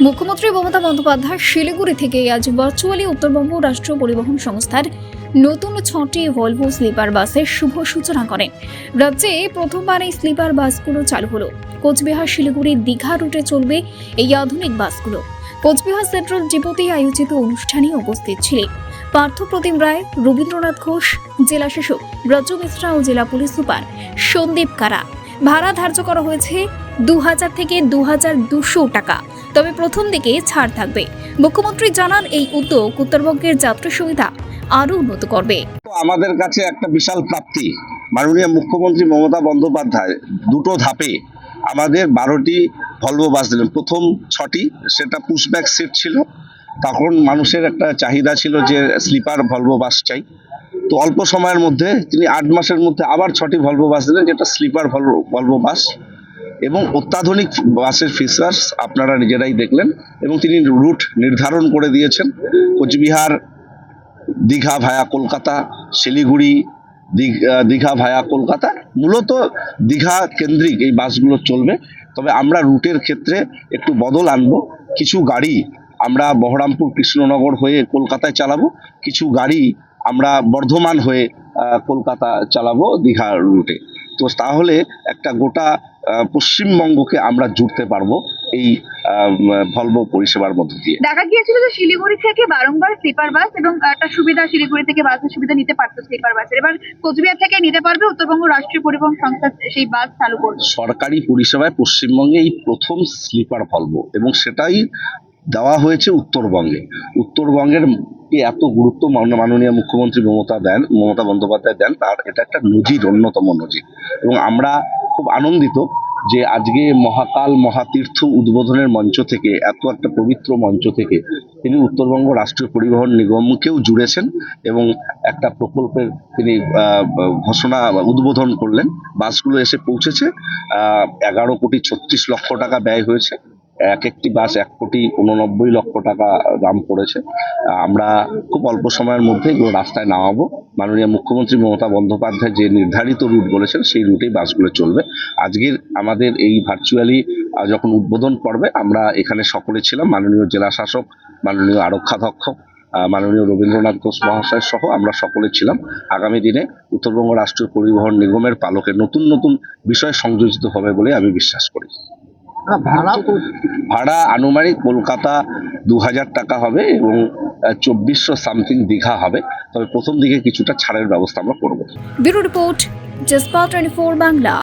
মুখ্যমন্ত্রী মমতা বন্দ্যোপাধ্যায় শিলিগুড়ি থেকে আজ ভার্চুয়ালি উত্তরবঙ্গ রাষ্ট্র পরিবহন সংস্থার নতুন 6টি ভলভো স্লিপার বাসের শুভ সূচনা করেন। রাজ্যে প্রথমবার এই স্লিপার বাসগুলো চালু হলো। কোচবিহার শিলিগুড়ি দীঘা রুটে চলবে এই আধুনিক বাসগুলো। কোচবিহার সেন্ট্রাল ডিপোতে আয়োজিত অনুষ্ঠানে উপস্থিত ছিলেন পার্থপ্রতিম রায়, রবীন্দ্রনাথ ঘোষ, জেলা শাসক ব্রজ মিশ্রা ও জেলা পুলিশ সুপার সন্দীপ কারা। ভাড়া ধার্য করা হয়েছে 2000 থেকে 2200 টাকা, তবে প্রথম দিকে ছাড় থাকবে। মুখ্যমন্ত্রী জানান এই উদ্যোগ উত্তরবঙ্গের যাত্রী সুবিধা আরও উন্নত করবে। আমাদের কাছে একটা বিশাল প্রাপ্তি। মাননীয় মুখ্যমন্ত্রী মমতা বন্দ্যোপাধ্যায় দুটো ধাপে আমাদের 12টি ভলভো বাস দিলেন। প্রথম 6টি সেটা পুশব্যাক সিট ছিল, তখন মানুষের একটা চাহিদা ছিল যে স্লিপার ভলভো বাস চাই। তো অল্প সময়ের মধ্যে তিনি 8 মাসের মধ্যে আবার 6টি ভলভো বাস দিলেন, যেটা স্লিপার ভলভো বাস এবং অত্যাধুনিক বাসের ফিচার্স আপনারা নিজেরাই দেখলেন। এবং তিনি রুট নির্ধারণ করে দিয়েছেন, কোচবিহার দীঘা ভায়া কলকাতা, শিলিগুড়ি দীঘা ভায়া কলকাতা, মূলত দীঘা কেন্দ্রিক এই বাসগুলো চলবে। তবে আমরা রুটের ক্ষেত্রে একটু বদল আনবো। কিছু গাড়ি আমরা বহরমপুর কৃষ্ণনগর হয়ে কলকাতায় চালাবো, কিছু গাড়ি আমরা বর্ধমান হয়ে কলকাতা চালাবো দীঘা রুটে। তো তাহলে একটা গোটা পশ্চিমবঙ্গকে আমরা জুড়তে পারবো এই ভলভো পরিষেবার মধ্য দিয়ে। দেখা গিয়েছিল যে শিলিগুড়ি থেকে বারংবার স্লিপার বাস এবং একটা সুবিধা, শিলিগুড়ি থেকে বাসের সুবিধা নিতে পারতো স্লিপার বাসের, এবার কোচবিহার থেকে নিতে পারবে উত্তরবঙ্গ রাষ্ট্রীয় পরিবহন সংস্থা সেই বাস চালু করবে। সরকারি পরিষেবায় পশ্চিমবঙ্গে এই প্রথম স্লিপার ভলভো, এবং সেটাই দেওয়া হয়েছে উত্তরবঙ্গে। উত্তরবঙ্গের এত গুরুত্ব মাননীয় মুখ্যমন্ত্রী মমতা বন্দ্যোপাধ্যায় দেন, তার এটা একটা নজির, অন্যতম নজির। এবং আমরা খুব আনন্দিত যে আজকে মহাকাল মহাতীর্থ উদ্বোধনের মঞ্চ থেকে, এত একটা পবিত্র মঞ্চ থেকে তিনি উত্তরবঙ্গ রাষ্ট্রীয় পরিবহন নিগমকেও জুড়েছেন এবং একটা প্রকল্পের তিনি ঘোষণা উদ্বোধন করলেন। বাসগুলো এসে পৌঁছেছে। 11,36,00,000 টাকা ব্যয় হয়েছে। একটি বাস 1,89,00,000 টাকা দাম পড়েছে। আমরা খুব অল্প সময়ের মধ্যে এগুলো রাস্তায় নামাবো। মাননীয় মুখ্যমন্ত্রী মমতা বন্দ্যোপাধ্যায় যে নির্ধারিত রুট বলেছেন সেই রুটেই বাসগুলো চলবে। আজকের আমাদের এই ভার্চুয়ালি যখন উদ্বোধন পর্বে আমরা এখানে সকলে ছিলাম, মাননীয় জেলা শাসক, মাননীয় আরক্ষাধ্যক্ষ, মাননীয় রবীন্দ্রনাথ ঘোষ মহাশয় সহ আমরা সকলে ছিলাম। আগামী দিনে উত্তরবঙ্গ রাষ্ট্রীয় পরিবহন নিগমের পালকে নতুন নতুন বিষয় সংযোজিত হবে বলে আমি বিশ্বাস করি। ভাড়া আনুমানিক কলকাতা 2000 টাকা হবে এবং 2400 সামথিং দীঘা হবে। তবে প্রথম দিকে কিছুটা ছাড়ের ব্যবস্থা আমরা করবো। ব্যুরো রিপোর্ট, জেসপার 24 বাংলা।